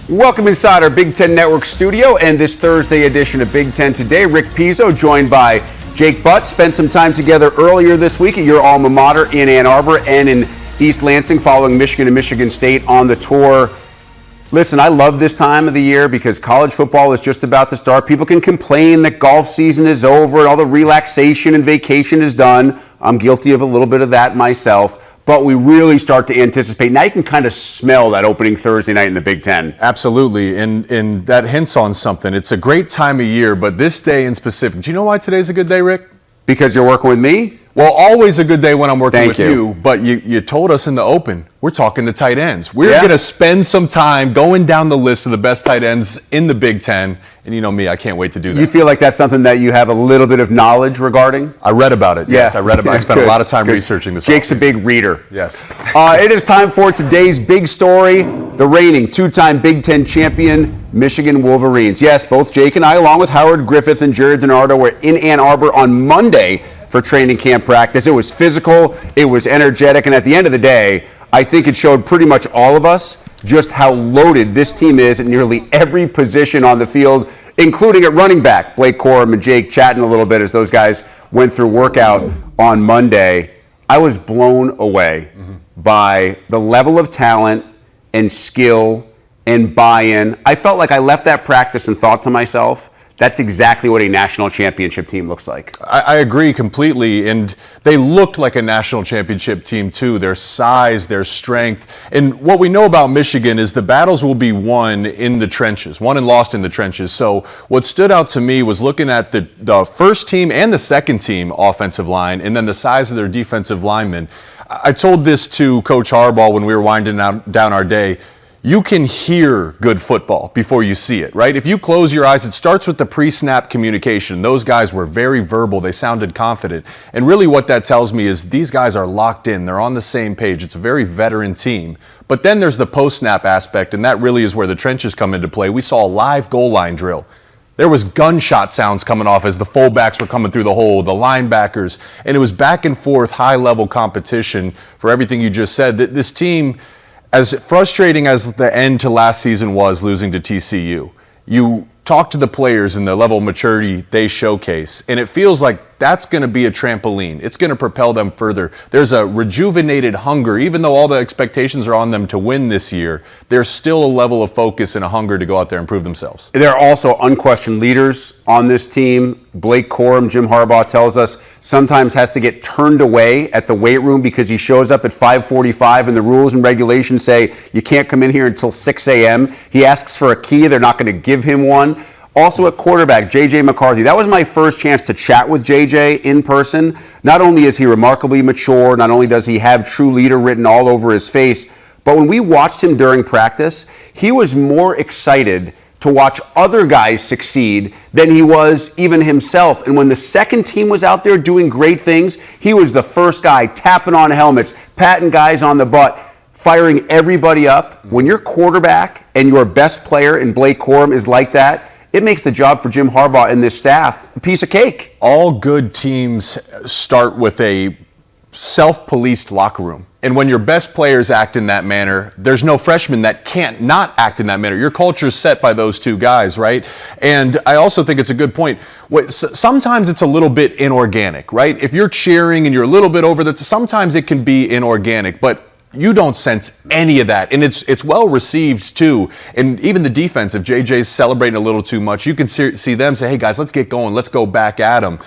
Welcome inside our Big Ten Network studio and this Thursday edition of Big Ten Today. Rick Pizzo joined by Jake Butt. Spent some time together earlier this week at your alma mater in Ann Arbor and in East Lansing following Michigan and Michigan State on the tour. Listen, I love this time of the year because college football is just about to start. People can complain that golf season is over and all the relaxation and vacation is done. I'm guilty of a little bit of that myself. But we really start to anticipate. Now you can kind of smell that opening Thursday night in the Big Ten. Absolutely, and that hints on something. It's a great time of year, but this day in specific. Do you know why today's a good day, Rick? Because you're working with me? Well, always a good day when I'm working with you. But you told us in the open, we're talking the tight ends. We're going to spend some time going down the list of the best tight ends in the Big Ten. And you know me, I can't wait to do that. You feel like that's something that you have a little bit of knowledge regarding? I read about it. Yes, I read about it. I spent a lot of time researching this. Jake's a big reader. Yes. It is time for today's big story. The reigning two-time Big Ten champion, Michigan Wolverines. Yes, both Jake and I, along with Howard Griffith and Jared DiNardo, were in Ann Arbor on Monday for training camp practice. It was physical, it was energetic, and at the end of the day, I think it showed pretty much all of us just how loaded this team is at nearly every position on the field, including at running back. Blake Corum and Jake chatting a little bit as those guys went through workout on Monday. I was blown away by the level of talent and skill and buy-in. I felt like I left that practice and thought to myself, that's exactly what a national championship team looks like. I agree completely, and they looked like a national championship team too. Their size, their strength, and what we know about Michigan is the battles will be won in the trenches, won and lost in the trenches. So what stood out to me was looking at the first team and the second team offensive line, and then the size of their defensive linemen. I told this to Coach Harbaugh when we were winding down our day. You can hear good football before you see it, right? If you close your eyes, it starts with the pre-snap communication. Those guys were very verbal. They sounded confident. And really what that tells me is these guys are locked in. They're on the same page. It's a very veteran team. But then there's the post-snap aspect, and that really is where the trenches come into play. We saw a live goal line drill. There was gunshot sounds coming off as the fullbacks were coming through the hole, the linebackers, and it was back and forth, high-level competition for everything you just said. This team, as frustrating as the end to last season was losing to TCU, you talk to the players and the level of maturity they showcase, and it feels like that's going to be a trampoline. It's going to propel them further. There's a rejuvenated hunger. Even though all the expectations are on them to win this year, there's still a level of focus and a hunger to go out there and prove themselves. There are also unquestioned leaders on this team. Blake Corum, Jim Harbaugh tells us, sometimes has to get turned away at the weight room because he shows up at 5:45 and the rules and regulations say you can't come in here until 6 a.m. He asks for a key. They're not going to give him one. Also at quarterback, J.J. McCarthy. That was my first chance to chat with J.J. in person. Not only is he remarkably mature, not only does he have true leader written all over his face, but when we watched him during practice, he was more excited to watch other guys succeed than he was even himself. And when the second team was out there doing great things, he was the first guy tapping on helmets, patting guys on the butt, firing everybody up. When your quarterback and your best player in Blake Corum is like that, it makes the job for Jim Harbaugh and this staff a piece of cake. All good teams start with a self-policed locker room. And when your best players act in that manner, there's no freshman that can't not act in that manner. Your culture is set by those two guys, right? And I also think it's a good point. Sometimes it's a little bit inorganic, right? If you're cheering and you're a little bit over that, sometimes it can be inorganic, but you don't sense any of that, and it's well received too. And even the defense, if JJ's celebrating a little too much, you can see them say, "Hey guys, let's get going. Let's go back at them."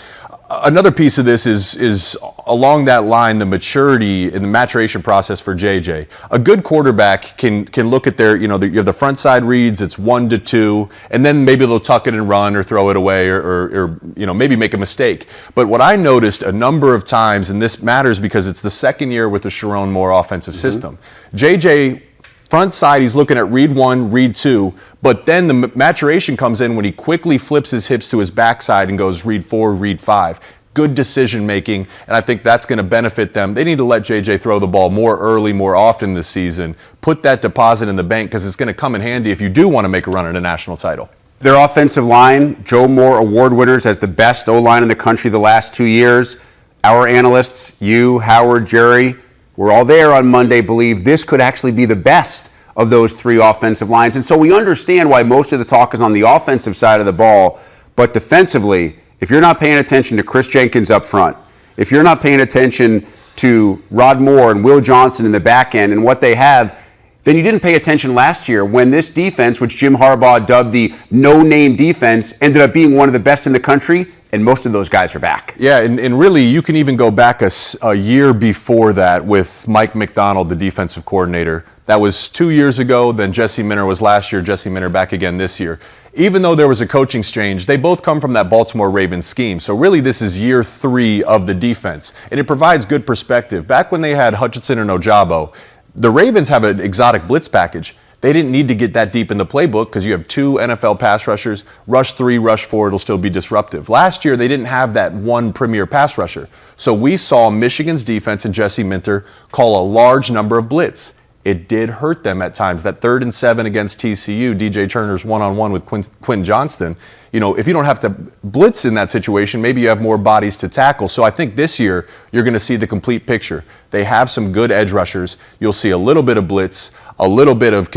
Another piece of this is along that line, the maturity and the maturation process for JJ. A good quarterback can look at their, the front side reads, it's 1-2, and then maybe they'll tuck it and run or throw it away or maybe make a mistake. But what I noticed a number of times, and this matters because it's the second year with the Sharon Moore offensive system, JJ, front side, he's looking at read 1, read 2, but then the maturation comes in when he quickly flips his hips to his backside and goes read 4, read 5. Good decision making, and I think that's going to benefit them. They need to let JJ throw the ball more early, more often this season. Put that deposit in the bank because it's going to come in handy if you do want to make a run at a national title. Their offensive line, Joe Moore award winners as the best O-line in the country the last 2 years. Our analysts, you, Howard, Jerry, we're all there on Monday, believe this could actually be the best of those three offensive lines. And so we understand why most of the talk is on the offensive side of the ball. But defensively, if you're not paying attention to Chris Jenkins up front, if you're not paying attention to Rod Moore and Will Johnson in the back end and what they have, then you didn't pay attention last year when this defense, which Jim Harbaugh dubbed the no-name defense, ended up being one of the best in the country, and most of those guys are back. Yeah, and really, you can even go back a year before that with Mike McDonald, the defensive coordinator. That was 2 years ago. Then Jesse Minter was last year. Jesse Minter back again this year. Even though there was a coaching change, they both come from that Baltimore Ravens scheme. So really, this is year 3 of the defense, and it provides good perspective. Back when they had Hutchinson and Ojabo, the Ravens have an exotic blitz package. They didn't need to get that deep in the playbook because you have 2 NFL pass rushers. Rush 3, rush 4, it'll still be disruptive. Last year, they didn't have that one premier pass rusher. So we saw Michigan's defense and Jesse Minter call a large number of blitz. It did hurt them at times. That 3rd and 7 against TCU, DJ Turner's one-on-one with Quinn Johnston. You know, if you don't have to blitz in that situation, maybe you have more bodies to tackle. So I think this year, you're going to see the complete picture. They have some good edge rushers. You'll see a little bit of blitz, a little bit of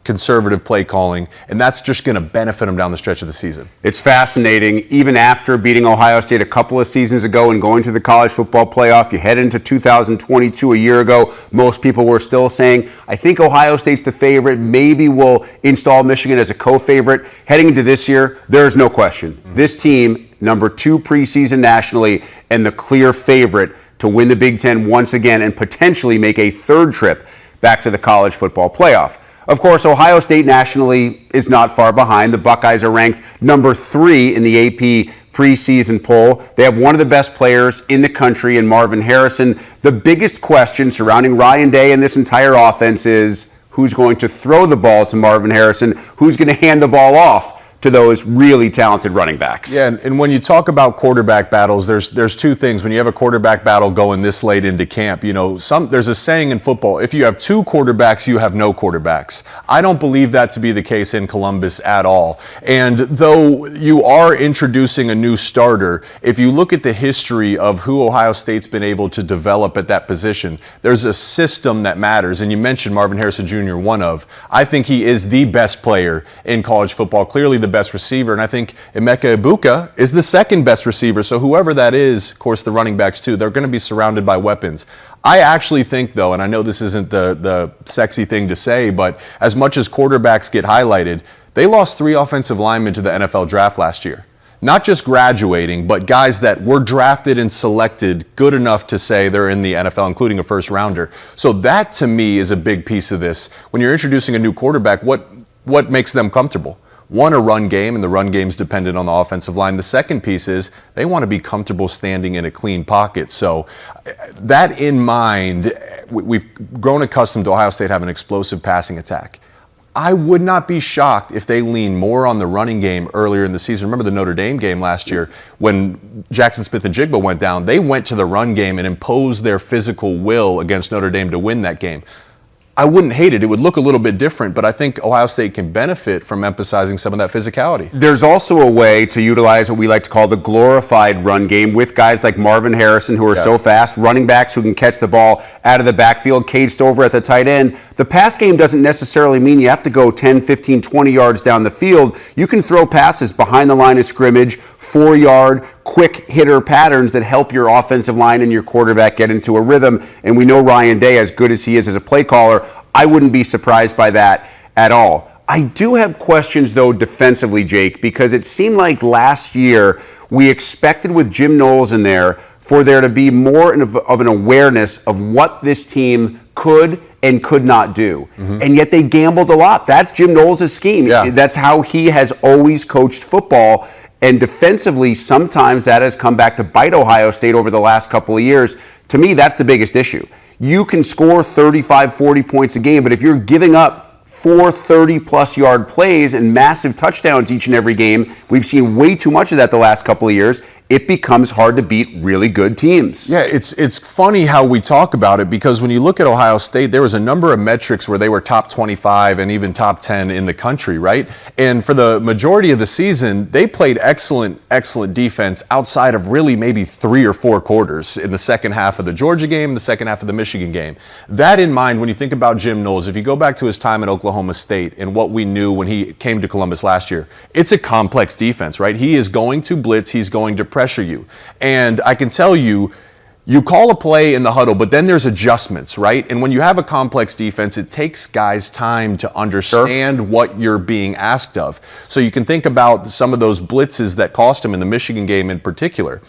conservative play calling, and that's just going to benefit them down the stretch of the season. It's fascinating. Even after beating Ohio State a couple of seasons ago and going to the college football playoff, you head into 2022 a year ago, most people were still saying, I think Ohio State's the favorite. Maybe we'll install Michigan as a co-favorite. Heading into this year, there's no question. This team, number 2 preseason nationally, and the clear favorite to win the Big Ten once again and potentially make a 3rd trip back to the college football playoff. Of course, Ohio State nationally is not far behind. The Buckeyes are ranked number 3 in the AP preseason poll. They have one of the best players in the country in Marvin Harrison. The biggest question surrounding Ryan Day and this entire offense is who's going to throw the ball to Marvin Harrison, who's going to hand the ball off to those really talented running backs. Yeah, and when you talk about quarterback battles, there's 2 things. When you have a quarterback battle going this late into camp, you know, there's a saying in football, if you have 2 quarterbacks, you have no quarterbacks. I don't believe that to be the case in Columbus at all. And though you are introducing a new starter, if you look at the history of who Ohio State's been able to develop at that position, there's a system that matters. And you mentioned Marvin Harrison Jr., one of. I think he is the best player in college football, clearly the best receiver, and I think Emeka Egbuka is the 2nd best receiver. So whoever that is, of course, the running backs too, they're going to be surrounded by weapons. I actually think, though, and I know this isn't the sexy thing to say, but as much as quarterbacks get highlighted, they lost 3 offensive linemen to the NFL draft last year. Not just graduating, but guys that were drafted and selected good enough to say they're in the NFL, including a 1st rounder. So that, to me, is a big piece of this. When you're introducing a new quarterback, what makes them comfortable? One, a run game, and the run game's dependent on the offensive line. The second piece is they want to be comfortable standing in a clean pocket. So that in mind, we've grown accustomed to Ohio State having an explosive passing attack. I would not be shocked if they lean more on the running game earlier in the season. Remember the Notre Dame game last year when Jackson Smith and Jigba went down? They went to the run game and imposed their physical will against Notre Dame to win that game. I wouldn't hate it. It would look a little bit different, but I think Ohio State can benefit from emphasizing some of that physicality. There's also a way to utilize what we like to call the glorified run game with guys like Marvin Harrison, who are so fast, running backs who can catch the ball out of the backfield, Cade Stover at the tight end. The pass game doesn't necessarily mean you have to go 10, 15, 20 yards down the field. You can throw passes behind the line of scrimmage, 4-yard, quick hitter patterns that help your offensive line and your quarterback get into a rhythm. And we know Ryan Day, as good as he is as a play caller, I wouldn't be surprised by that at all. I do have questions, though, defensively, Jake, because it seemed like last year we expected with Jim Knowles in there for there to be more of an awareness of what this team could and could not do. And yet they gambled a lot. That's Jim Knowles' scheme. Yeah. That's how he has always coached football. And defensively, sometimes that has come back to bite Ohio State over the last couple of years. To me, that's the biggest issue. You can score 35, 40 points a game, but if you're giving up 4 30-plus yard plays and massive touchdowns each and every game, we've seen way too much of that the last couple of years. it becomes hard to beat really good teams. Yeah, it's funny how we talk about it, because when you look at Ohio State, there was a number of metrics where they were top 25 and even top 10 in the country, right? And for the majority of the season, they played excellent defense outside of really maybe 3 or 4 quarters in the second half of the Georgia game, the second half of the Michigan game. That in mind, when you think about Jim Knowles, if you go back to his time at Oklahoma State and what we knew when he came to Columbus last year, it's a complex defense, right? He is going to blitz, he's going to pressure you. And I can tell you, you call a play in the huddle, but then there's adjustments, right? And when you have a complex defense, it takes guys time to understand what you're being asked of. So you can think about some of those blitzes that cost him in the Michigan game in particular.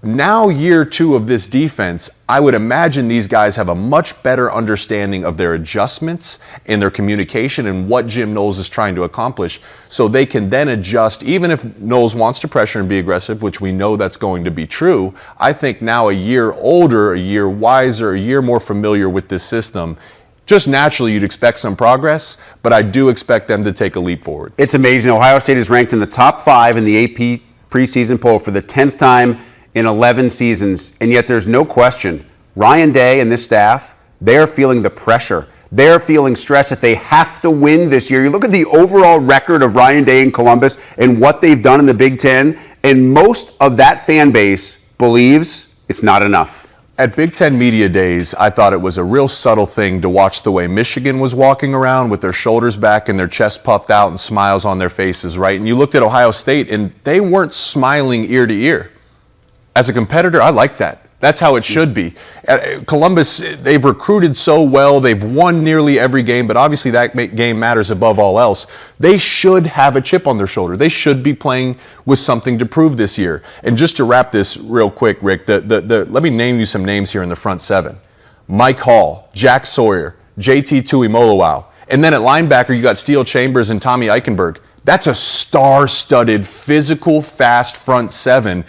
Now, year 2 of this defense, I would imagine these guys have a much better understanding of their adjustments and their communication and what Jim Knowles is trying to accomplish, so they can then adjust. Even if Knowles wants to pressure and be aggressive, which we know that's going to be true, I think now a year older, a year wiser, a year more familiar with this system, just naturally you'd expect some progress, but I do expect them to take a leap forward. It's amazing. Ohio State is ranked in the top 5 in the AP preseason poll for the 10th time in 11 seasons, and yet there's no question, Ryan Day and this staff, they're feeling the pressure. They're feeling stress that they have to win this year. You look at the overall record of Ryan Day in Columbus and what they've done in the Big Ten, and most of that fan base believes it's not enough. At Big Ten Media Days, I thought it was a real subtle thing to watch the way Michigan was walking around with their shoulders back and their chest puffed out and smiles on their faces, right? And you looked at Ohio State and they weren't smiling ear to ear. As a competitor, I like that. That's how it should be. At Columbus, they've recruited so well. They've won nearly every game, but obviously that game matters above all else. They should have a chip on their shoulder. They should be playing with something to prove this year. And just to wrap this real quick, Rick, let me name you some names here in the front 7. Mike Hall, Jack Sawyer, JT Tuimoloau. And then at linebacker, you got Steele Chambers and Tommy Eichenberg. That's a star-studded, physical, fast front 7.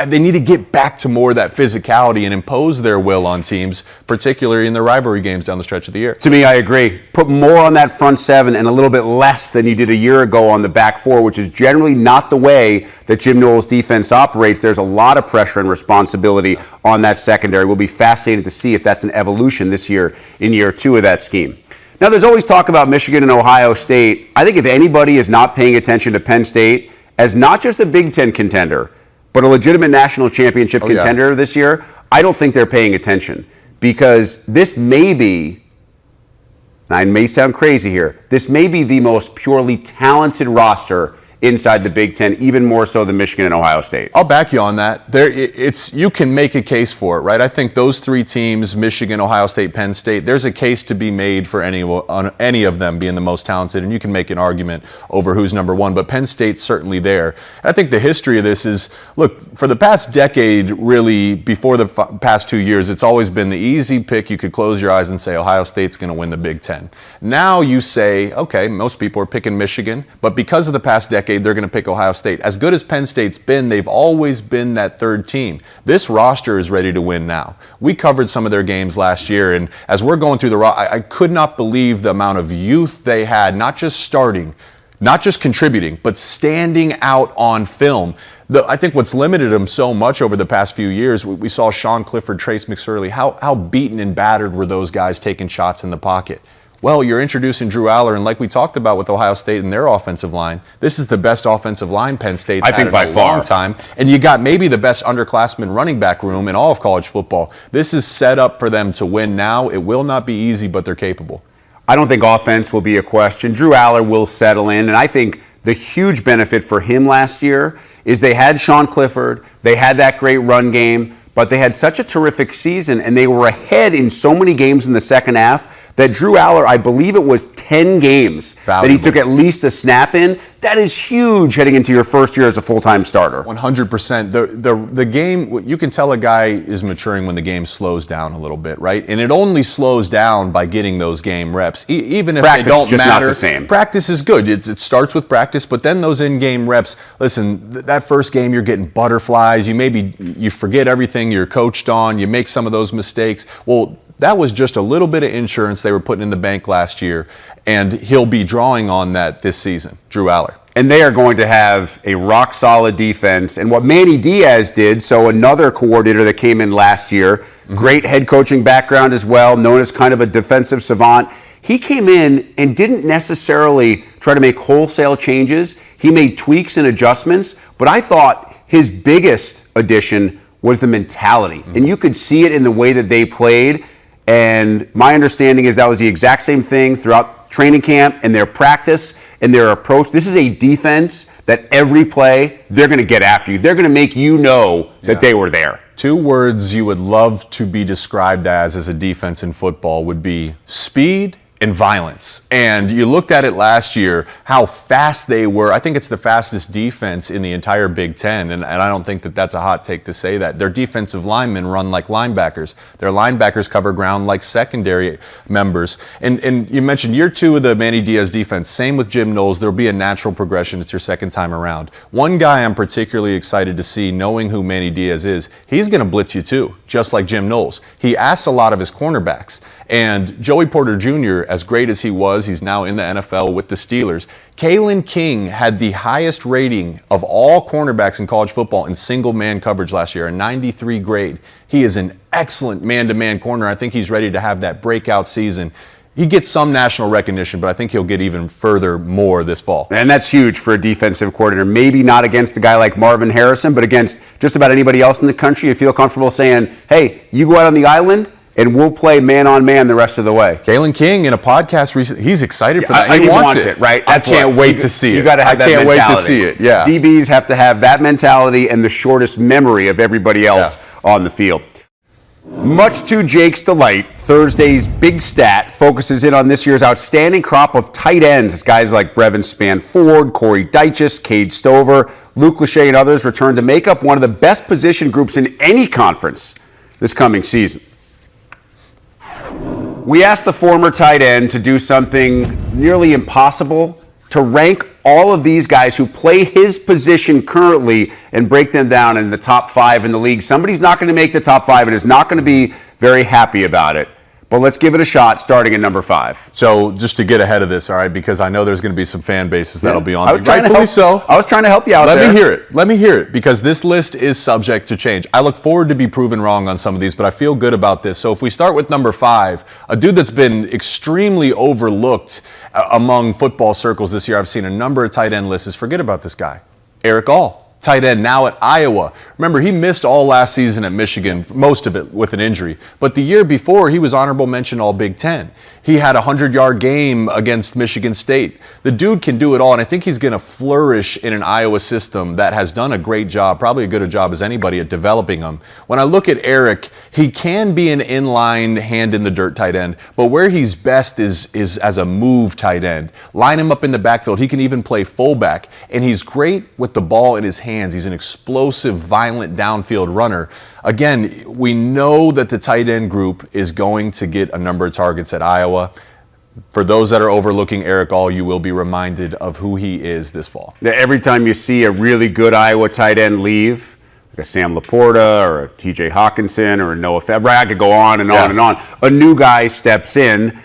They need to get back to more of that physicality and impose their will on teams, particularly in the rivalry games down the stretch of the year. To me, I agree. Put more on that front 7 and a little bit less than you did a year ago on the back 4, which is generally not the way that Jim Knowles' defense operates. There's a lot of pressure and responsibility on that secondary. We'll be fascinated to see if that's an evolution this year in year 2 of that scheme. Now, there's always talk about Michigan and Ohio State. I think if anybody is not paying attention to Penn State as not just a Big Ten contender, but a legitimate national championship contender this year, I don't think they're paying attention, because this may be, and I may sound crazy here, this may be the most purely talented roster inside the Big Ten, even more so than Michigan and Ohio State. I'll back you on that. You can make a case for it, right? I think those 3 teams, Michigan, Ohio State, Penn State, there's a case to be made for any of them being the most talented, and you can make an argument over who's number 1, but Penn State's certainly there. I think the history of this is, look, for the past decade, really, before the past 2 years, it's always been the easy pick. You could close your eyes and say Ohio State's going to win the Big Ten. Now you say, okay, most people are picking Michigan, but because of the past decade, they're going to pick Ohio State. As good as Penn State's been, they've always been that 3rd team. This roster is ready to win now. We covered some of their games last year, and as we're going through I could not believe the amount of youth they had, not just starting, not just contributing, but standing out on film. I think what's limited them so much over the past few years, we saw Sean Clifford, Trace McSorley, how beaten and battered were those guys taking shots in the pocket. Well, you're introducing Drew Aller, and like we talked about with Ohio State and their offensive line, this is the best offensive line Penn State's had in a long time. And you got maybe the best underclassmen running back room in all of college football. This is set up for them to win now. It will not be easy, but they're capable. I don't think offense will be a question. Drew Aller will settle in, and I think the huge benefit for him last year is they had Sean Clifford, they had that great run game, but they had such a terrific season, and they were ahead in so many games in the second half that Drew Aller, I believe it was 10 games that he took at least a snap in. That is huge heading into your first year as a full-time starter. 100%. The game, you can tell a guy is maturing when the game slows down a little bit, right? And it only slows down by getting those game reps. Even if practice they don't just matter. Not the same. Practice is good. It starts with practice, but then those in-game reps, listen, that first game you're getting butterflies. You forget everything you're coached on. You make some of those mistakes. Well, that was just a little bit of insurance they were putting in the bank last year, and he'll be drawing on that this season, Drew Aller. And they are going to have a rock-solid defense. And what Manny Diaz did, so another coordinator that came in last year, great head coaching background as well, known as kind of a defensive savant. He came in and didn't necessarily try to make wholesale changes. He made tweaks and adjustments. But I thought his biggest addition was the mentality. And you could see it in the way that they played. And my understanding is that was the exact same thing throughout training camp and their practice and their approach. This is a defense that every play, they're going to get after you. They're going to make you know that they were there. 2 words you would love to be described as a defense in football would be speed and violence. And you looked at it last year, how fast they were. I think it's the fastest defense in the entire Big Ten, and I don't think that that's a hot take to say that. Their defensive linemen run like linebackers. Their linebackers cover ground like secondary members. And you mentioned year 2 of the Manny Diaz defense. Same with Jim Knowles. There'll be a natural progression. It's your second time around. One guy I'm particularly excited to see, knowing who Manny Diaz is, he's going to blitz you too, just like Jim Knowles. He asks a lot of his cornerbacks. And Joey Porter Jr., as great as he was, he's now in the NFL with the Steelers. Kalen King had the highest rating of all cornerbacks in college football in single-man coverage last year, a 93 grade. He is an excellent man-to-man corner. I think he's ready to have that breakout season. He gets some national recognition, but I think he'll get even further more this fall. And that's huge for a defensive coordinator. Maybe not against a guy like Marvin Harrison, but against just about anybody else in the country. You feel comfortable saying, hey, you go out on the island, and we'll play man-on-man the rest of the way. Kalen King, in a podcast recently, he's excited for that. He wants it, right? I can't wait to see it. You got to have that mentality. I can't wait to see it, yeah. DBs have to have that mentality and the shortest memory of everybody else on the field. Much to Jake's delight, Thursday's big stat focuses in on this year's outstanding crop of tight ends as guys like Brevin Spann-Ford, Corey Dyches, Cade Stover, Luke Lachey, and others return to make up one of the best position groups in any conference this coming season. We asked the former tight end to do something nearly impossible, to rank all of these guys who play his position currently and break them down in the top 5 in the league. Somebody's not going to make the top 5 and is not going to be very happy about it. But let's give it a shot, starting at number 5. So just to get ahead of this, all right, because I know there's going to be some fan bases that'll be on. I was trying to help you out. Let me hear it, because this list is subject to change. I look forward to be proven wrong on some of these, but I feel good about this. So if we start with number 5, a dude that's been extremely overlooked among football circles this year. I've seen a number of tight end lists. Forget about this guy, Eric All. Tight end now at Iowa. Remember, he missed all last season at Michigan, most of it with an injury. But the year before, he was honorable mention All Big Ten. He had a 100-yard game against Michigan State. The dude can do it all, and I think he's going to flourish in an Iowa system that has done a great job, probably a good a job as anybody at developing him. When I look at Eric, he can be an inline, hand-in-the-dirt tight end, but where he's best is as a move tight end. Line him up in the backfield. He can even play fullback, and he's great with the ball in his hands. He's an explosive, violent downfield runner. Again, we know that the tight end group is going to get a number of targets at Iowa. For those that are overlooking Eric All, you will be reminded of who he is this fall. Every time you see a really good Iowa tight end leave, like a Sam Laporta or a TJ Hawkinson or a Noah Febvre, I could go on and on and on. A new guy steps in.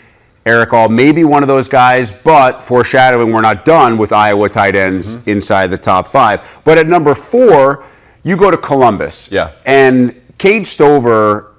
Eric All may be one of those guys, but foreshadowing, we're not done with Iowa tight ends inside the top 5. But at number 4, you go to Columbus. Yeah. And Cade Stover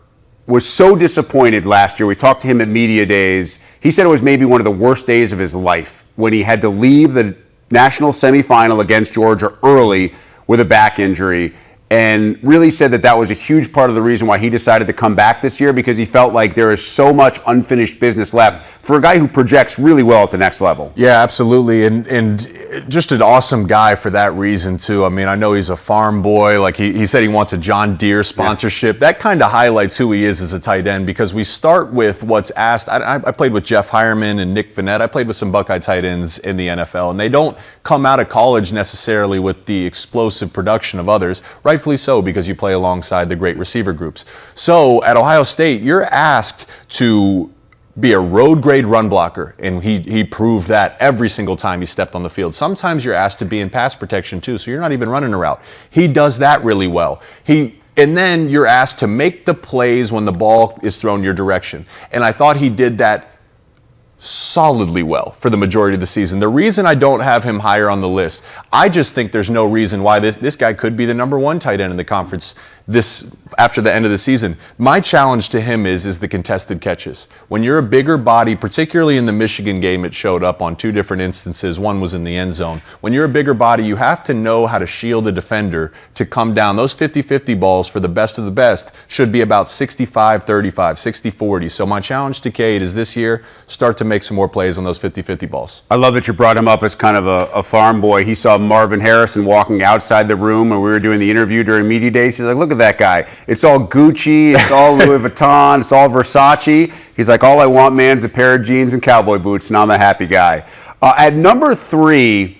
was so disappointed last year. We talked to him at media days. He said it was maybe one of the worst days of his life when he had to leave the national semifinal against Georgia early with a back injury, and really said that was a huge part of the reason why he decided to come back this year, because he felt like there is so much unfinished business left for a guy who projects really well at the next level. Yeah, absolutely. And just an awesome guy for that reason, too. I mean, I know he's a farm boy. Like he said he wants a John Deere sponsorship. Yeah. That kind of highlights who he is as a tight end, because we start with what's asked. I played with Jeff Hireman and Nick Vanette. I played with some Buckeye tight ends in the NFL, and they don't come out of college necessarily with the explosive production of others. Rightfully so, because you play alongside the great receiver groups. So at Ohio State, you're asked to be a road grade run blocker, and he proved that every single time he stepped on the field. Sometimes you're asked to be in pass protection too, so you're not even running a route. He does that really well. And then you're asked to make the plays when the ball is thrown your direction. And I thought he did that solidly well for the majority of the season. The reason I don't have him higher on the list, I just think there's no reason why this guy could be the number one tight end in the conference after the end of the season. My challenge to him is the contested catches. When you're a bigger body, particularly in the Michigan game, it showed up on two different instances. One was in the end zone. When you're a bigger body, you have to know how to shield a defender to come down. Those 50-50 balls for the best of the best should be about 65-35, 60-40. So my challenge to Cade is this year, start to make some more plays on those 50-50 balls. I love that you brought him up as kind of a farm boy. He saw Marvin Harrison walking outside the room when we were doing the interview during media days. He's like, look at that guy. It's all Gucci, it's all Louis Vuitton, it's all Versace. He's like, all I want, man, is a pair of jeans and cowboy boots, and I'm a happy guy. At number 3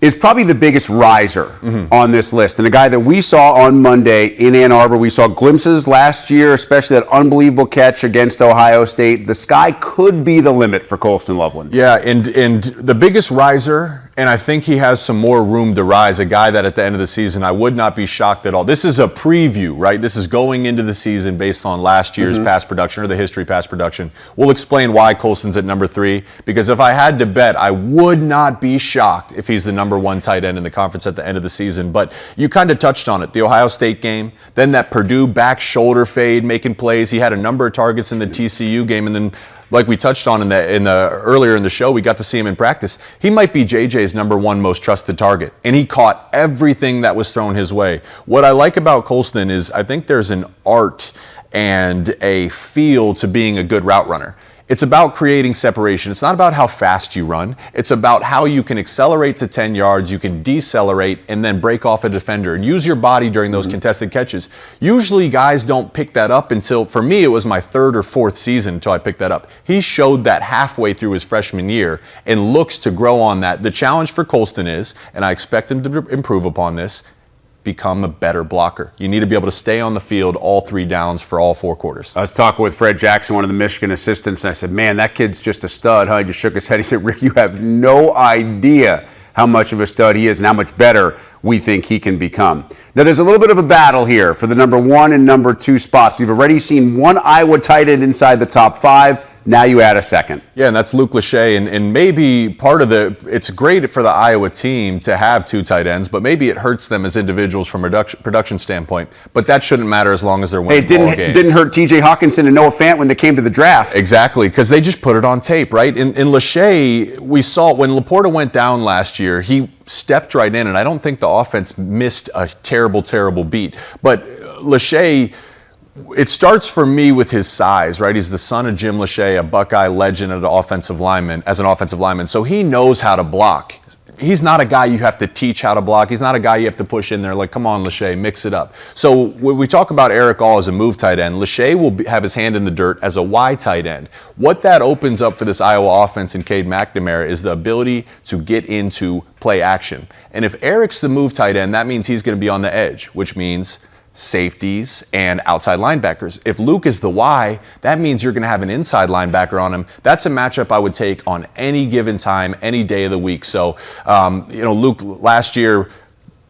is probably the biggest riser on this list, and a guy that we saw on Monday in Ann Arbor. We saw glimpses last year, especially that unbelievable catch against Ohio State. The sky could be the limit for Colston Loveland. Yeah, and the biggest riser, and I think he has some more room to rise, a guy that at the end of the season, I would not be shocked at all. This is a preview, right? This is going into the season based on last year's past production or the history past production. We'll explain why Colston's at number 3, because if I had to bet, I would not be shocked if he's the number 1 tight end in the conference at the end of the season. But you kind of touched on it. The Ohio State game, then that Purdue back shoulder fade making plays. He had a number of targets in the TCU game, and then like we touched on in the earlier in the show, we got to see him in practice. He might be JJ's number 1 most trusted target, and he caught everything that was thrown his way. What I like about Colston is I think there's an art and a feel to being a good route runner. It's about creating separation. It's not about how fast you run. It's about how you can accelerate to 10 yards, you can decelerate, and then break off a defender and use your body during those contested catches. Usually guys don't pick that up until, for me, it was my 3rd or 4th season until I picked that up. He showed that halfway through his freshman year and looks to grow on that. The challenge for Colston is, and I expect him to improve upon this, become a better blocker. You need to be able to stay on the field all 3 downs for all 4 quarters. I was talking with Fred Jackson, one of the Michigan assistants, and I said, man, that kid's just a stud, huh? He just shook his head. He said, Rick, you have no idea how much of a stud he is and how much better we think he can become. Now, there's a little bit of a battle here for the number 1 and number 2 spots. We've already seen one Iowa tight end inside the top 5. Now you add a second. Yeah, and that's Luke Lachey, and maybe part of it's great for the Iowa team to have 2 tight ends, but maybe it hurts them as individuals from a production standpoint. But that shouldn't matter as long as they're winning ball games. It didn't hurt T.J. Hawkinson and Noah Fant when they came to the draft. Exactly, because they just put it on tape, right? In Lachey, we saw when Laporta went down last year, he stepped right in, and I don't think the offense missed a terrible, terrible beat. But Lachey, it starts for me with his size, right? He's the son of Jim Lachey, a Buckeye legend as an offensive lineman. So he knows how to block. He's not a guy you have to teach how to block. He's not a guy you have to push in there like, come on, Lachey, mix it up. So when we talk about Eric All as a move tight end, Lachey will have his hand in the dirt as a Y tight end. What that opens up for this Iowa offense and Cade McNamara is the ability to get into play action. And if Eric's the move tight end, that means he's going to be on the edge, which means safeties and outside linebackers. If Luke is the Y, that means you're going to have an inside linebacker on him. That's a matchup I would take on any given time, any day of the week. So, Luke last year,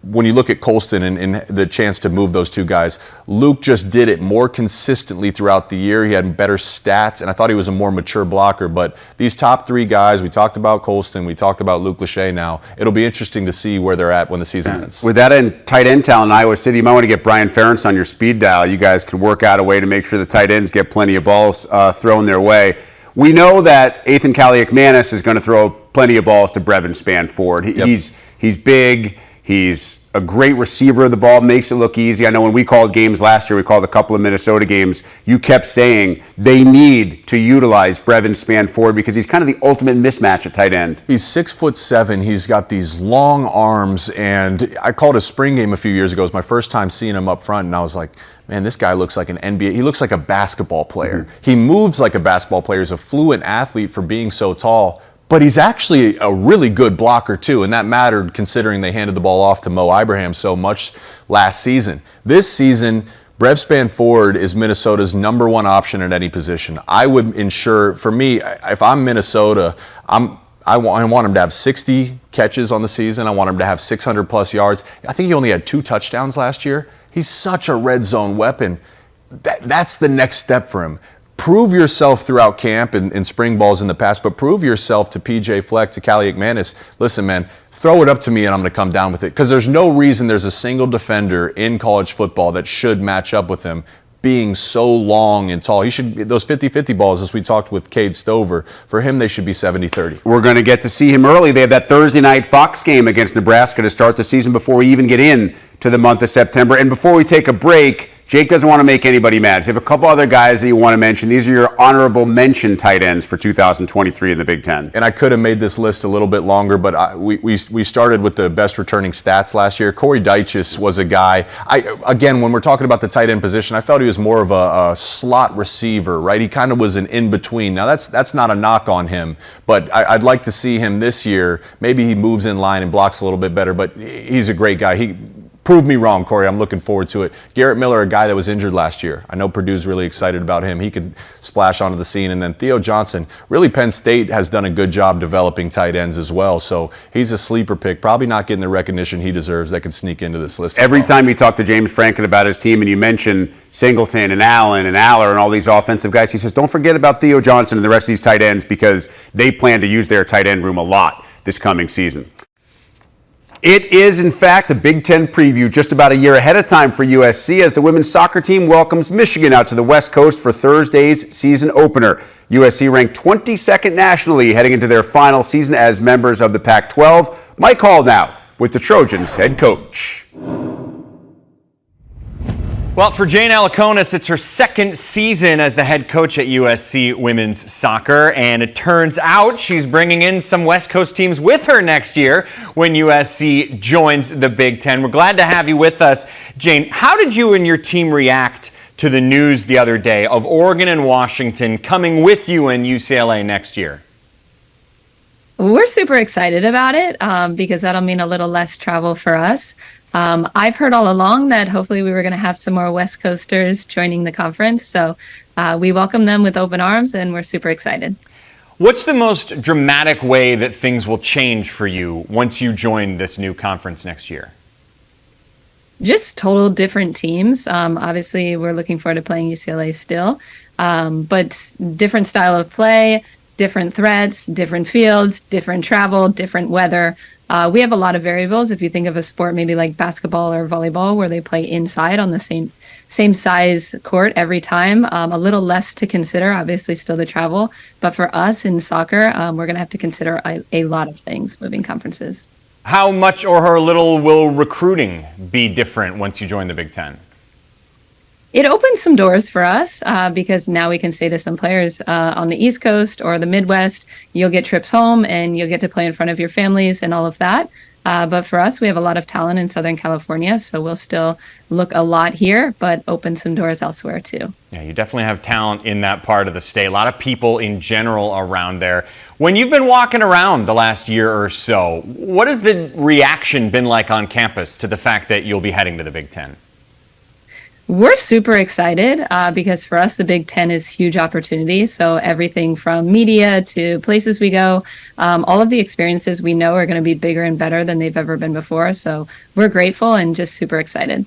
when you look at Colston and the chance to move those 2 guys, Luke just did it more consistently throughout the year. He had better stats, and I thought he was a more mature blocker. But these top 3 guys, we talked about Colston, we talked about Luke Lachey now. It'll be interesting to see where they're at when the season ends. With that tight end talent in Iowa City, you might want to get Brian Ferentz on your speed dial. You guys could work out a way to make sure the tight ends get plenty of balls thrown their way. We know that Ethan Kaliakmanis is going to throw plenty of balls to Brevin Spanford. He's big. He's a great receiver of the ball, makes it look easy. I know when we called games last year, we called a couple of Minnesota games, you kept saying they need to utilize Brevin Spanford because he's kind of the ultimate mismatch at tight end. He's 6'7". He's got these long arms, and I called a spring game a few years ago. It was my first time seeing him up front, and I was like, man, this guy looks like an NBA. He looks like a basketball player. He moves like a basketball player. He's a fluent athlete for being so tall. But he's actually a really good blocker, too, and that mattered considering they handed the ball off to Mo Ibrahim so much last season. This season, Brev Spanford is Minnesota's number 1 option at any position. I would ensure, for me, if I'm Minnesota, I want him to have 60 catches on the season. I want him to have 600-plus yards. I think he only had 2 touchdowns last year. He's such a red zone weapon. That's the next step for him. prove yourself throughout camp and spring balls in the past, but prove yourself to PJ Fleck, to Callie McManus. Listen, man, throw it up to me and I'm going to come down with it, because there's no reason there's a single defender in college football that should match up with him, being so long and tall. He should, those 50-50 balls, as we talked with Cade Stover, for him they should be 70-30. We're going to get to see him early. They have that Thursday night Fox game against Nebraska to start the season before we even get in to the month of September. And before we take a break, Jake doesn't want to make anybody mad. So you have a couple other guys that you want to mention. These are your honorable mention tight ends for 2023 in the Big Ten. And I could have made this list a little bit longer, but we started with the best returning stats last year. Corey Dyches was a guy. Again, when we're talking about the tight end position, I felt he was more of a slot receiver, right? He kind of was an in-between. Now, that's not a knock on him, but I'd like to see him this year. Maybe he moves in line and blocks a little bit better, but he's a great guy. Prove me wrong, Corey. I'm looking forward to it. Garrett Miller, a guy that was injured last year. I know Purdue's really excited about him. He could splash onto the scene. And then Theo Johnson. Really, Penn State has done a good job developing tight ends as well. So he's a sleeper pick. Probably not getting the recognition he deserves that could sneak into this list. Every time you talk to James Franklin about his team and you mention Singleton and Allen and Aller and all these offensive guys, he says, don't forget about Theo Johnson and the rest of these tight ends, because they plan to use their tight end room a lot this coming season. It is, in fact, a Big Ten preview just about a year ahead of time for USC as the women's soccer team welcomes Michigan out to the West Coast for Thursday's season opener. USC ranked 22nd nationally heading into their final season as members of the Pac-12. Mike Hall now with the Trojans head coach. Well, for Jane Alukonis, it's her second season as the head coach at USC women's soccer, and it turns out she's bringing in some West Coast teams with her next year when USC joins the Big Ten. We're glad to have you with us, Jane. How did you and your team react to the news the other day of Oregon and Washington coming with you and UCLA next year? We're super excited about it because that'll mean a little less travel for us. I've heard all along that hopefully we were going to have some more West Coasters joining the conference. So we welcome them with open arms, and we're super excited. What's the most dramatic way that things will change for you once you join this new conference next year? Just total different teams. Obviously, we're looking forward to playing UCLA still, but different style of play, different threats, different fields, different travel, different weather. We have a lot of variables. If you think of a sport maybe like basketball or volleyball where they play inside on the same size court every time, a little less to consider, obviously still the travel. But for us in soccer, we're going to have to consider a lot of things moving conferences. How much or how little will recruiting be different once you join the Big Ten? It opens some doors for us because now we can say to some players on the East Coast or the Midwest, you'll get trips home and you'll get to play in front of your families and all of that. But for us, we have a lot of talent in Southern California, so we'll still look a lot here, but open some doors elsewhere too. Yeah, you definitely have talent in that part of the state. A lot of people in general around there. When you've been walking around the last year or so, what has the reaction been like on campus to the fact that you'll be heading to the Big Ten? We're super excited because for us, the Big Ten is huge opportunity. So everything from media to places we go, all of the experiences we know are going to be bigger and better than they've ever been before. So we're grateful and just super excited.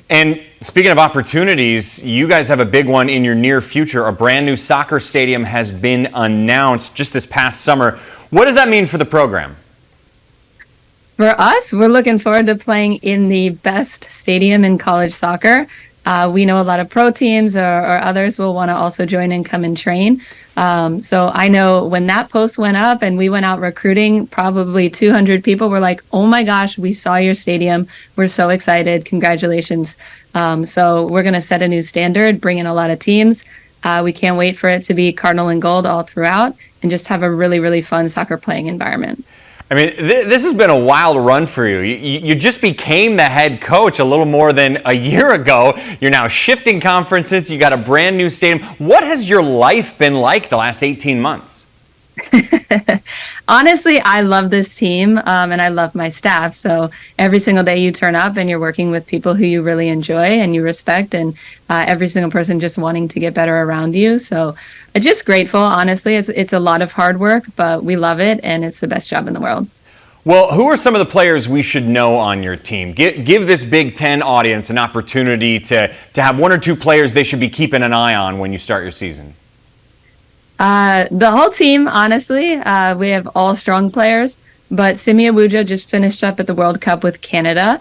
And speaking of opportunities, you guys have a big one in your near future. A brand new soccer stadium has been announced just this past summer. What does that mean for the program? For us, we're looking forward to playing in the best stadium in college soccer. We know a lot of pro teams or others will want to also join and come and train. So I know when that post went up and we went out recruiting, probably 200 people were like, oh my gosh, we saw your stadium. We're so excited. Congratulations. So we're going to set a new standard, bring in a lot of teams. We can't wait for it to be Cardinal and Gold all throughout and just have a really, really fun soccer playing environment. I mean, this has been a wild run for you. You just became the head coach a little more than a year ago. You're now shifting conferences. You got a brand new stadium. What has your life been like the last 18 months? Honestly, I love this team and I love my staff. So every single day you turn up and you're working with people who you really enjoy and you respect, and every single person just wanting to get better around you. So just grateful, honestly. It's a lot of hard work, but we love it and it's the best job in the world. Well, who are some of the players we should know on your team? Give this Big Ten audience an opportunity to have one or two players they should be keeping an eye on when you start your season. The whole team, honestly, we have all strong players, but Simi Abuja just finished up at the World Cup with Canada.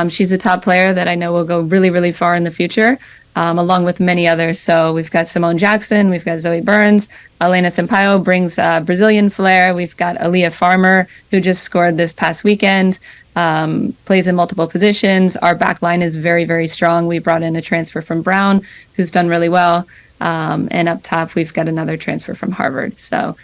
She's a top player that I know will go really, really far in the future, along with many others. So we've got Simone Jackson, we've got Zoe Burns, Elena Sampaio brings Brazilian flair. We've got Aaliyah Farmer, who just scored this past weekend, plays in multiple positions. Our back line is very, very strong. We brought in a transfer from Brown, who's done really well. And up top, we've got another transfer from Harvard. So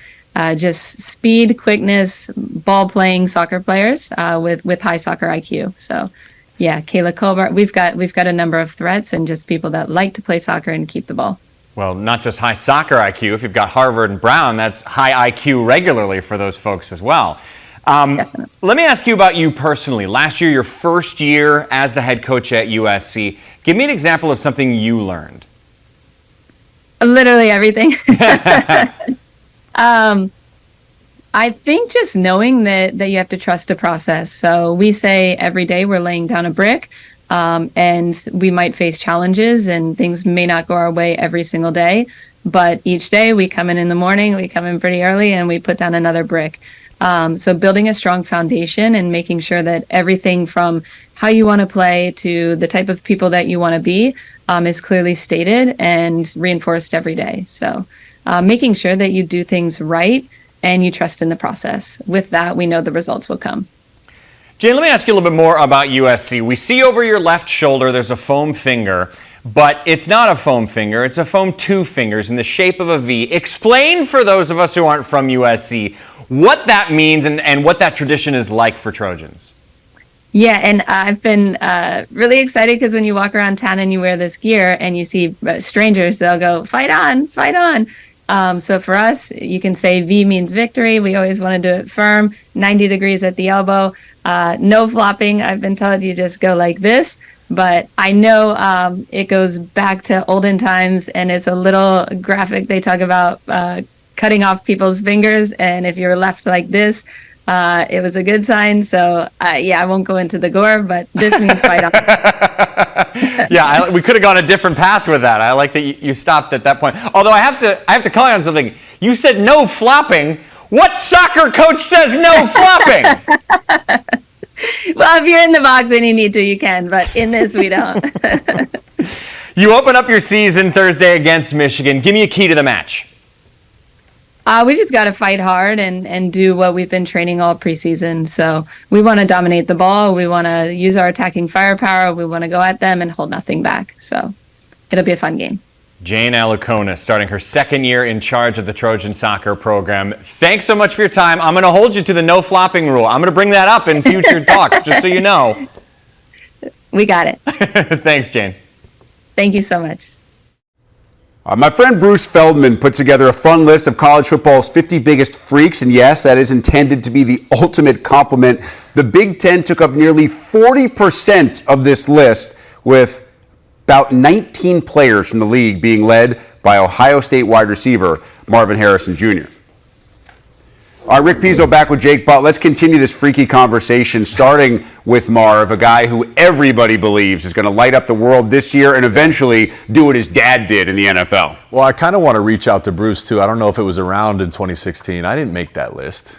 just speed, quickness, ball-playing soccer players with high soccer IQ. So, yeah, Kayla Colbert. We've got a number of threats and just people that like to play soccer and keep the ball. Well, not just high soccer IQ. If you've got Harvard and Brown, that's high IQ regularly for those folks as well. Let me ask you about you personally. Last year, your first year as the head coach at USC. Give me an example of something you learned. Literally everything. I think just knowing that you have to trust a process. So we say every day we're laying down a brick, and we might face challenges and things may not go our way every single day. But each day we come in the morning, we come in pretty early, and we put down another brick. So building a strong foundation and making sure that everything from how you want to play to the type of people that you want to be is clearly stated and reinforced every day. So making sure that you do things right and you trust in the process. With that, we know the results will come. Jane, let me ask you a little bit more about USC. We see over your left shoulder there's a foam finger, but it's not a foam finger. It's a foam two fingers in the shape of a V. Explain for those of us who aren't from USC what that means and what that tradition is like for Trojans. Yeah, and I've been really excited because when you walk around town and you wear this gear and you see strangers, they'll go, fight on, fight on. So for us, you can say V means victory. We always want to do it firm, 90 degrees at the elbow. No flopping. I've been told you just go like this. But I know it goes back to olden times, and it's a little graphic. They talk about cutting off people's fingers, and if you're left like this, it was a good sign. So, yeah, I won't go into the gore, but this means fight on. Yeah, we could have gone a different path with that. I like that you stopped at that point. Although I have to call you on something. You said no flopping. What soccer coach says no flopping? Well, if you're in the box and you need to, you can. But in this, we don't. You open up your season Thursday against Michigan. Give me a key to the match. We just got to fight hard and do what we've been training all preseason. So we want to dominate the ball. We want to use our attacking firepower. We want to go at them and hold nothing back. So it'll be a fun game. Jane Alukonis starting her second year in charge of the Trojan soccer program. Thanks so much for your time. I'm going to hold you to the no flopping rule. I'm going to bring that up in future talks, just so you know. We got it. Thanks, Jane. Thank you so much. My friend Bruce Feldman put together a fun list of college football's 50 biggest freaks, and yes, that is intended to be the ultimate compliment. The Big Ten took up nearly 40% of this list, with about 19 players from the league being led by Ohio State wide receiver Marvin Harrison Jr. All right, Rick Pizzo back with Jake Butt. Let's continue this freaky conversation, starting with Marv, a guy who everybody believes is going to light up the world this year and eventually do what his dad did in the NFL. Well, I kind of want to reach out to Bruce, too. I don't know if it was around in 2016. I didn't make that list.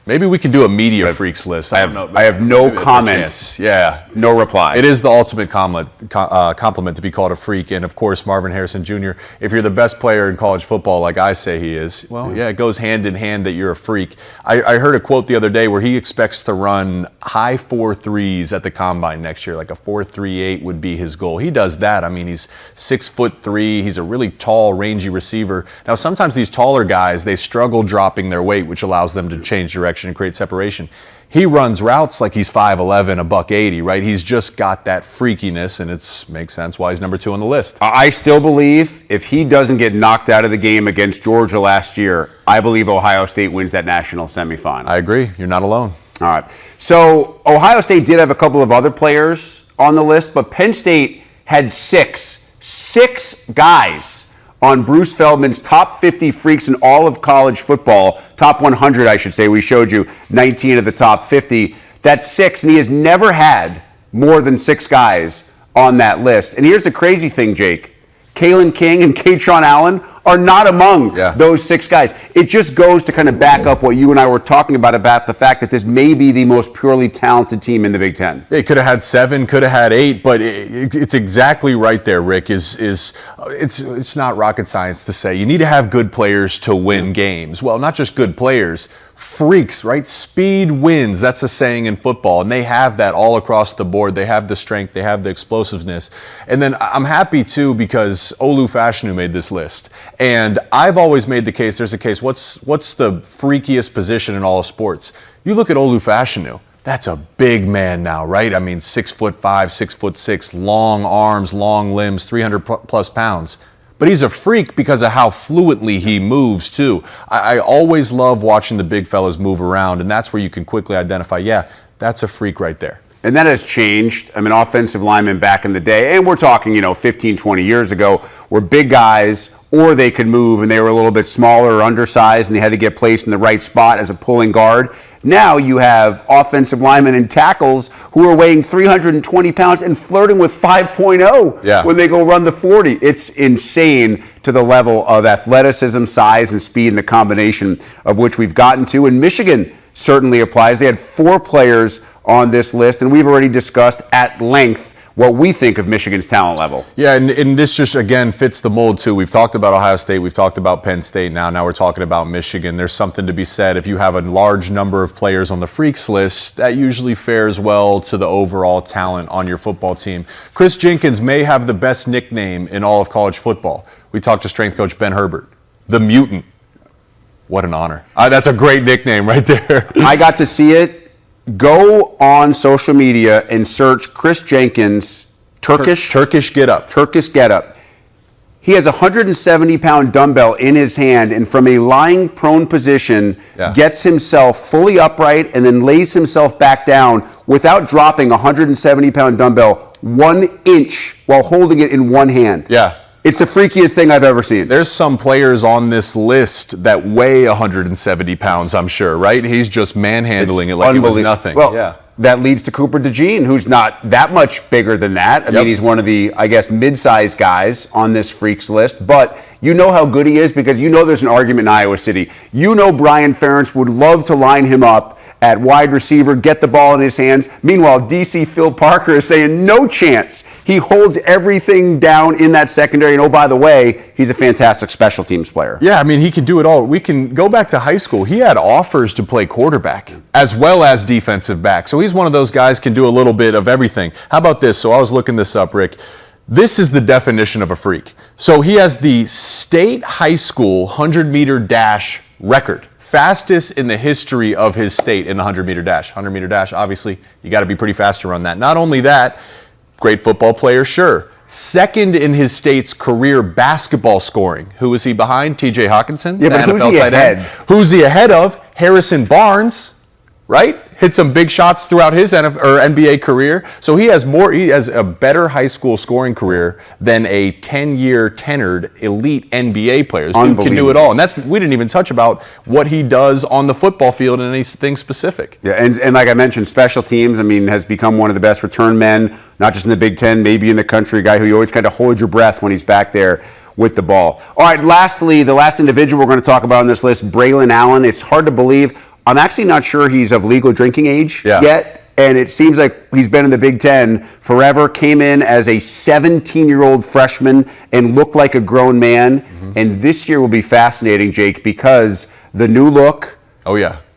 Maybe we could do a media freaks list. I have no comments. Yeah. No reply. It is the ultimate compliment to be called a freak. And, of course, Marvin Harrison Jr., if you're the best player in college football like I say he is, well, yeah, it goes hand in hand that you're a freak. I heard a quote the other day where he expects to run high 4.3s at the combine next year, like a 4.38 would be his goal. He does that. I mean, he's 6'3". He's a really tall, rangy receiver. Now, sometimes these taller guys, they struggle dropping their weight, which allows them to change direction and create separation. He runs routes like he's 5'11", $180, right? He's just got that freakiness, and it makes sense why he's number 2 on the list. I still believe if he doesn't get knocked out of the game against Georgia last year, I believe Ohio State wins that national semifinal. I agree. You're not alone. All right. So Ohio State did have a couple of other players on the list, but Penn State had six guys on Bruce Feldman's top 50 freaks in all of college football. Top 100, I should say. We showed you 19 of the top 50. That's 6, and he has never had more than 6 guys on that list. And here's the crazy thing, Jake. Kalen King and Katron Allen are not among those 6 guys. It just goes to kind of back up what you and I were talking about the fact that this may be the most purely talented team in the Big Ten. It could have had 7, could have had 8, but it's exactly right there, Rick. It's not rocket science to say you need to have good players to win games. Well, not just good players, freaks, right? Speed wins. That's a saying in football, and they have that all across the board. They have the strength, they have the explosiveness. And then I'm happy too because Olu Fashanu made this list. And I've always made the case, there's a case, what's the freakiest position in all of sports? You look at Olu Fashanu. That's a big man now, right? I mean, 6'5", 6'6", long arms, long limbs, 300 plus pounds. But he's a freak because of how fluently he moves, too. I always love watching the big fellas move around, and that's where you can quickly identify, yeah, that's a freak right there. And that has changed. I mean, offensive linemen back in the day, and we're talking, 15, 20 years ago, were big guys, or they could move, and they were a little bit smaller or undersized, and they had to get placed in the right spot as a pulling guard. Now you have offensive linemen and tackles who are weighing 320 pounds and flirting with 5.0 when they go run the 40. It's insane to the level of athleticism, size, and speed, and the combination of which we've gotten to. And Michigan certainly applies. They had 4 players on this list, and we've already discussed at length what we think of Michigan's talent level. Yeah, and this just, again, fits the mold, too. We've talked about Ohio State. We've talked about Penn State. Now we're talking about Michigan. There's something to be said. If you have a large number of players on the freaks list, that usually fares well to the overall talent on your football team. Chris Jenkins may have the best nickname in all of college football. We talked to strength coach Ben Herbert, the Mutant. What an honor. That's a great nickname right there. I got to see it. Go on social media and search Chris Jenkins Turkish get up. Turkish get up. He has a 170-pound dumbbell in his hand, and from a lying prone position, gets himself fully upright and then lays himself back down without dropping a 170-pound dumbbell 1 inch while holding it in one hand. Yeah. It's the freakiest thing I've ever seen. There's some players on this list that weigh 170 pounds, I'm sure, right? He's just manhandling it like it was nothing. Well, that leads to Cooper DeJean, who's not that much bigger than that. I mean, he's one of the, mid-sized guys on this freaks list. But you know how good he is because you know there's an argument in Iowa City. You know Brian Ferentz would love to line him up at wide receiver, get the ball in his hands. Meanwhile, DC Phil Parker is saying no chance. He holds everything down in that secondary. And oh, by the way, he's a fantastic special teams player. Yeah, I mean, he can do it all. We can go back to high school. He had offers to play quarterback as well as defensive back. So he's one of those guys can do a little bit of everything. How about this? So I was looking this up, Rick. This is the definition of a freak. So he has the state high school 100-meter dash record. Fastest in the history of his state in the 100-meter dash. 100-meter dash, obviously, you got to be pretty fast to run that. Not only that, great football player, sure. Second in his state's career basketball scoring. Who is he behind? TJ Hawkinson? Yeah, but who's he ahead? Who's he ahead of? Harrison Barnes, right? Hit some big shots throughout his NBA career. So he has a better high school scoring career than a 10-year tenured elite NBA player. This dude can do it all. And we didn't even touch about what he does on the football field and anything specific. Yeah, and like I mentioned, special teams, has become one of the best return men, not just in the Big Ten, maybe in the country, a guy who you always kind of hold your breath when he's back there with the ball. All right, lastly, the last individual we're going to talk about on this list, Braylon Allen. It's hard to believe. I'm actually not sure he's of legal drinking age yet, and it seems like he's been in the Big Ten forever, came in as a 17-year-old freshman and looked like a grown man. And this year will be fascinating, Jake, because the new look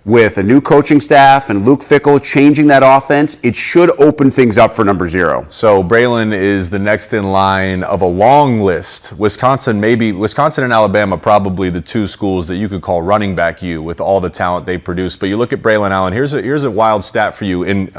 with a new coaching staff and Luke Fickell changing that offense, it should open things up for number 0. So Braylon is the next in line of a long list. Wisconsin and Alabama, probably the 2 schools that you could call running back U with all the talent they produce. But you look at Braylon Allen, here's a wild stat for you in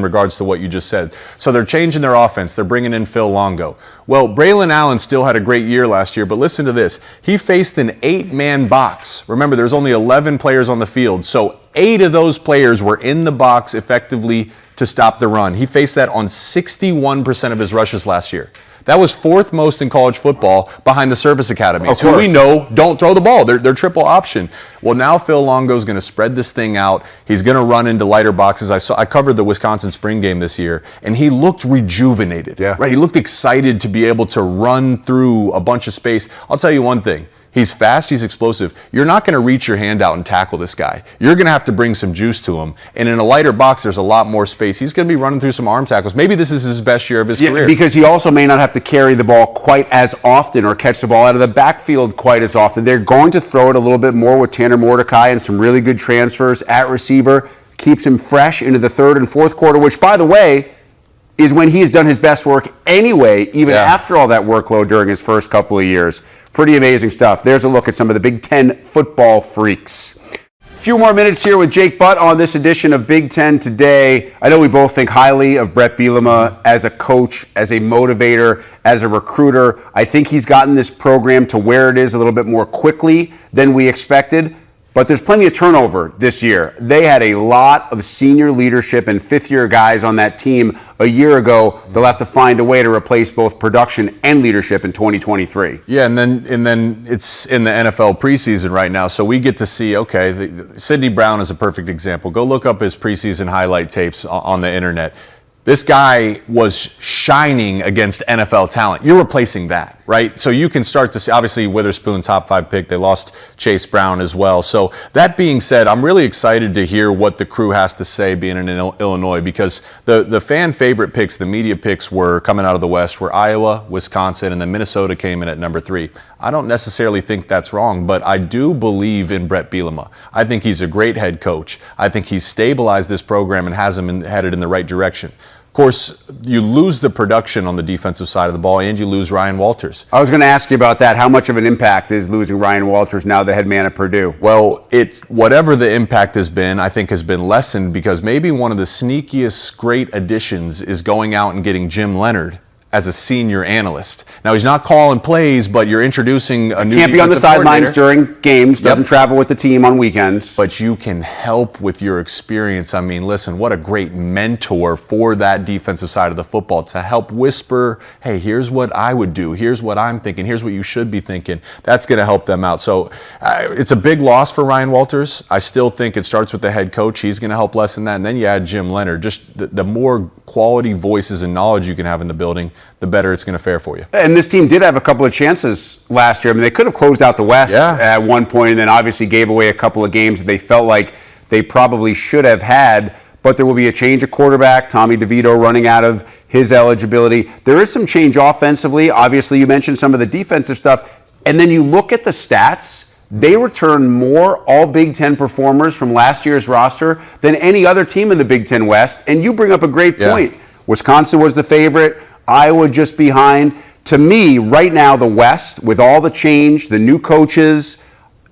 regards to what you just said. So they're changing their offense. They're bringing in Phil Longo. Well, Braylon Allen still had a great year last year, but listen to this. He faced an 8-man box. Remember, there's only 11 players on the field, so 8 of those players were in the box effectively to stop the run. He faced that on 61% of his rushes last year. That was 4th most in college football behind the service academies, who we course. know don't throw the ball. They're triple option. Well, now Phil Longo's going to spread this thing out. He's going to run into lighter boxes. I covered the Wisconsin spring game this year, and he looked rejuvenated. Yeah. Right? He looked excited to be able to run through a bunch of space. I'll tell you one thing. He's fast, he's explosive. You're not going to reach your hand out and tackle this guy. You're going to have to bring some juice to him. And in a lighter box, there's a lot more space. He's going to be running through some arm tackles. Maybe this is his best year of his career. Because he also may not have to carry the ball quite as often or catch the ball out of the backfield quite as often. They're going to throw it a little bit more with Tanner Mordecai and some really good transfers at receiver. Keeps him fresh into the 3rd and 4th quarter, which, by the way, is when he's done his best work anyway, even after all that workload during his first couple of years. Pretty amazing stuff. There's a look at some of the Big Ten football freaks. A few more minutes here with Jake Butt on this edition of Big Ten Today. I know we both think highly of Brett Bielema as a coach, as a motivator, as a recruiter. I think he's gotten this program to where it is a little bit more quickly than we expected. But there's plenty of turnover this year. They had a lot of senior leadership and fifth-year guys on that team a year ago. They'll have to find a way to replace both production and leadership in 2023. Yeah, and then it's in the NFL preseason right now, so we get to see, Sidney Brown is a perfect example. Go look up his preseason highlight tapes on the internet. This guy was shining against NFL talent. You're replacing that, right? So you can start to see, obviously, Witherspoon, top 5 pick. They lost Chase Brown as well. So that being said, I'm really excited to hear what the crew has to say being in Illinois, because the fan favorite picks, the media picks were coming out of the West were Iowa, Wisconsin, and then Minnesota came in at number 3. I don't necessarily think that's wrong, but I do believe in Brett Bielema. I think he's a great head coach. I think he's stabilized this program and has them headed in the right direction. Of course, you lose the production on the defensive side of the ball, and you lose Ryan Walters. I was going to ask you about that. How much of an impact is losing Ryan Walters, now the head man at Purdue? Well, whatever the impact has been, I think has been lessened, because maybe one of the sneakiest great additions is going out and getting Jim Leonard as a senior analyst. Now, he's not calling plays, but you're introducing a new Can't be on the defensive sidelines coordinator. during games, doesn't travel with the team on weekends. But you can help with your experience. I mean, listen, what a great mentor for that defensive side of the football to help whisper, hey, here's what I would do. Here's what I'm thinking. Here's what you should be thinking. That's going to help them out. So it's a big loss for Ryan Walters. I still think it starts with the head coach. He's going to help lessen that. And then you add Jim Leonard. Just the more quality voices and knowledge you can have in the building, the better it's going to fare for you. And this team did have a couple of chances last year. I mean, they could have closed out the West at one point, and then obviously gave away a couple of games that they felt like they probably should have had. But there will be a change of quarterback, Tommy DeVito running out of his eligibility. There is some change offensively. Obviously, you mentioned some of the defensive stuff. And then you look at the stats. They return more all Big Ten performers from last year's roster than any other team in the Big Ten West. And you bring up a great point. Wisconsin was the favorite. Iowa just behind. To me, right now, the West, with all the change, the new coaches,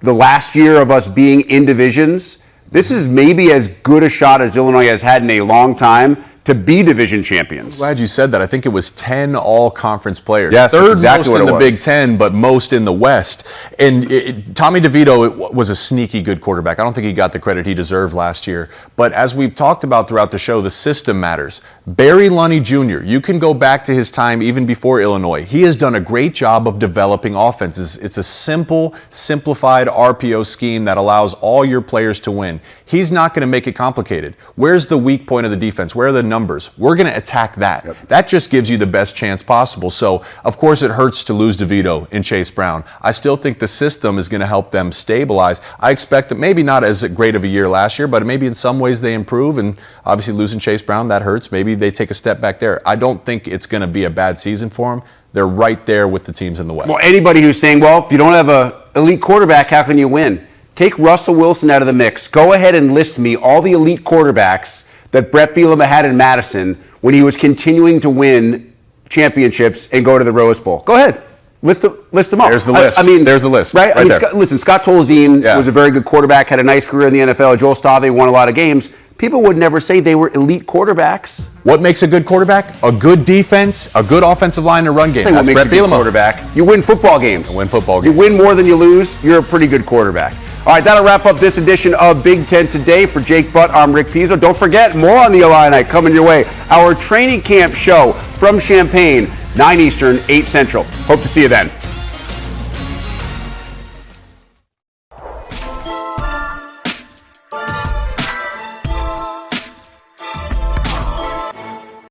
the last year of us being in divisions, this is maybe as good a shot as Illinois has had in a long time to be division champions. I'm glad you said that. I think it was 10 all-conference players. Yes, that's Third exactly most what in it the was. Big Ten, but most in the West. And Tommy DeVito was a sneaky good quarterback. I don't think he got the credit he deserved last year. But as we've talked about throughout the show, the system matters. Barry Lunny Jr., you can go back to his time even before Illinois. He has done a great job of developing offenses. It's a simple, simplified RPO scheme that allows all your players to win. He's not going to make it complicated. Where's the weak point of the defense? Where are the numbers? We're going to attack that. That just gives you the best chance possible. So, of course, it hurts to lose DeVito and Chase Brown. I still think the system is going to help them stabilize. I expect that maybe not as great of a year last year, but maybe in some ways they improve. And obviously losing Chase Brown, that hurts. Maybe they take a step back there. I don't think it's going to be a bad season for them. They're right there with the teams in the West. Well, anybody who's saying, well, if you don't have an elite quarterback, how can you win? Take Russell Wilson out of the mix. Go ahead and list me all the elite quarterbacks that Brett Bielema had in Madison when he was continuing to win championships and go to the Rose Bowl. Go ahead. List them up. There's the list. There's the list. Right? Scott Tolzien was a very good quarterback, had a nice career in the NFL. Joel Stave won a lot of games. People would never say they were elite quarterbacks. What makes a good quarterback? A good defense, a good offensive line and run game. That's That's what makes Brett a good Bielema. quarterback. You win football games. You win more than you lose, you're a pretty good quarterback. All right, that'll wrap up this edition of Big Ten Today. For Jake Butt, I'm Rick Pizzo. Don't forget, more on the Illini coming your way. Our training camp show from Champaign. 9 Eastern, 8 Central. Hope to see you then.